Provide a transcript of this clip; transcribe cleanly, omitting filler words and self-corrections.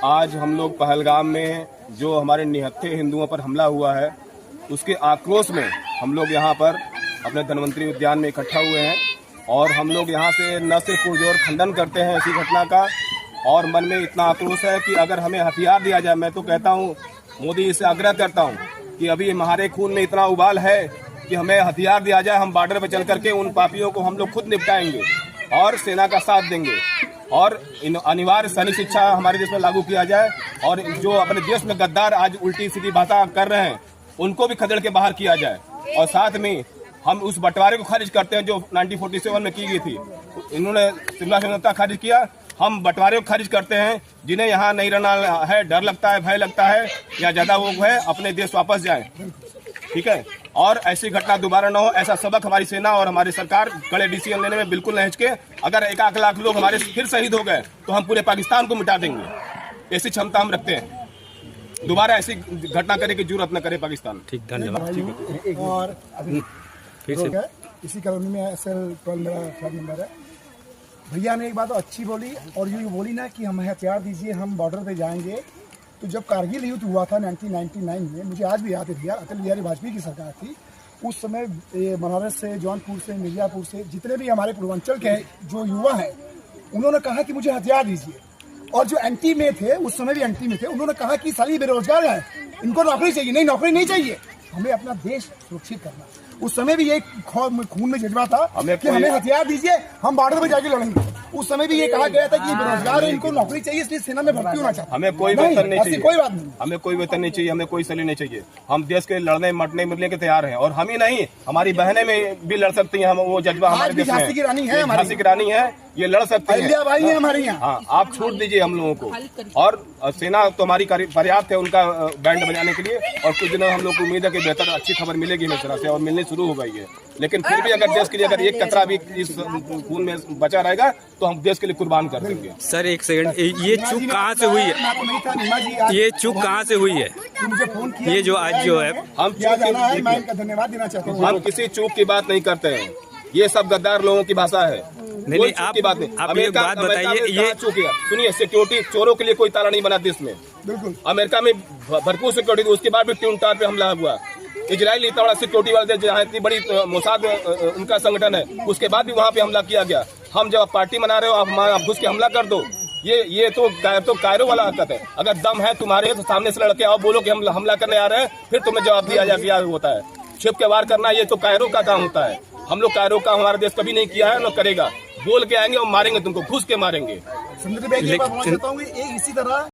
आज हम लोग पहलगाम में जो हमारे निहत्थे हिंदुओं पर हमला हुआ है उसके आक्रोश में हम लोग यहाँ पर अपने धन्वंतरी उद्यान में इकट्ठा हुए हैं और हम लोग यहाँ से न सिर्फ पुरजोर खंडन करते हैं ऐसी घटना का और मन में इतना आक्रोश है कि अगर हमें हथियार दिया जाए, मैं तो कहता हूँ मोदी से आग्रह करता हूँ कि अभी हमारे खून में इतना उबाल है कि हमें हथियार दिया जाए, हम बॉर्डर पर चल करके उन पापियों को हम लोग खुद निपटाएंगे और सेना का साथ देंगे और इन अनिवार्य सैनिक शिक्षा हमारे देश में लागू किया जाए और जो अपने देश में गद्दार आज उल्टी सीधी भाषा कर रहे हैं उनको भी खदेड़ के बाहर किया जाए और साथ में हम उस बंटवारे को खारिज करते हैं जो 1947 में की गई थी। इन्होंने शिमला समझौता खारिज किया, हम बंटवारे को खारिज करते हैं। जिन्हें यहाँ नहीं रहना है, डर लगता है, भय लगता है या ज्यादा वो है, अपने देश वापस जाए, ठीक है। और ऐसी घटना दोबारा न हो, ऐसा सबक हमारी सेना और हमारी सरकार कड़े डिसीजन लेने में बिल्कुल नहीं हिचके। अगर 1 लाख लोग हमारे फिर शहीद हो गए तो हम पूरे पाकिस्तान को मिटा देंगे, ऐसी क्षमता हम रखते हैं। दोबारा ऐसी घटना करने की जरूरत न करे पाकिस्तान। ठीक, धन्यवाद। और अभी इसी कॉलोनी में SL12 मेरा फ्लैट नंबर है। भैया ने एक बात तो अच्छी बोली और यूँ बोली ना कि हम हथियार दीजिए, हम बॉर्डर पे जाएंगे। तो जब कारगिल युद्ध हुआ था 1999 में, मुझे आज भी याद है भैया, अटल बिहारी वाजपेयी की सरकार थी उस समय। बनारस से, जौनपुर से, मिर्जापुर से जितने भी हमारे पूर्वांचल के जो युवा हैं उन्होंने कहा कि मुझे हथियार दीजिए। और जो एंटी में थे उस समय भी एंटी में थे, उन्होंने कहा कि साली बेरोजगार हैं, इनको नौकरी चाहिए। नहीं, नौकरी नहीं चाहिए, हमें अपना देश सुरक्षित करना। उस समय भी ये खून में जज्बा था कि हमें हथियार दीजिए, हम बॉर्डर पे जाके लड़ेंगे। उस समय भी ये कहा गया था कि बेरोजगार है, इनको नौकरी चाहिए, इसलिए सेना में भर्ती होना चाहता। हमें कोई वेतन नहीं चाहिए, कोई बात नहीं, हमें कोई वेतन नहीं चाहिए, हमें कोई सैलरी नहीं चाहिए। हम देश के लड़ने मरने मिलने के तैयार हैं और हम ही नहीं, हमारी बहनें में भी लड़ सकती हैं। हम वो जज्बा हमारे देश में, झांसी की रानी है, झांसी की रानी है, ये लड़ सकती है, भाई है हमारे यहाँ। हाँ, आप छूट दीजिए हम लोगों को। और सेना तो हमारी पर्याप्त है उनका बैंड बजाने के लिए। और कुछ दिनों हम लोग को उम्मीद है कि बेहतर अच्छी खबर मिलेगी हमें तरह से और मिलनी शुरू हो गई है। लेकिन फिर भी अगर देश के लिए अगर एक कतरा भी इस खून में बचा रहेगा तो हम देश के लिए कुर्बान कर देंगे। सर एक सेकंड, ये चूक कहाँ से हुई है? ये चूक कहाँ से हुई है? मुझे फोन किया, ये जो आज जो है हम मैं इनका धन्यवाद देना चाहता हूँ। हम किसी चूक की बात नहीं करते हैं, ये सब गद्दार लोगों की भाषा है। नहीं, आप की बात नहीं। आप एक बात बताइए, ये चूकिया सुनिए, सिक्योरिटी चोरों के लिए कोई ताला नहीं बना देश में। बिल्कुल, अमेरिका में भरपूर सिक्योरिटी थी, उसके बाद भी ट्यून टावर पे हमला हुआ। इजराइल इतना बड़ा सिक्योरिटी वाले जहाँ इतनी बड़ी मोसाद उनका संगठन है, उसके बाद भी वहाँ पे हमला किया गया। हम जब पार्टी मना रहे हो आप घुस के हमला कर दो, ये तो कायरो वाला हरकत है। अगर दम है तुम्हारे तो सामने से लड़के आओ, बोलो कि हम हमला करने आ रहे हैं, फिर तुम्हें जवाब दिया जा होता है। छिप के वार करना ये तो कायरो का काम होता है। हम लोग कायरो का हमारा देश कभी नहीं किया है, न करेगा। बोल के आएंगे और मारेंगे, तुमको घुस के मारेंगे। इसी तरह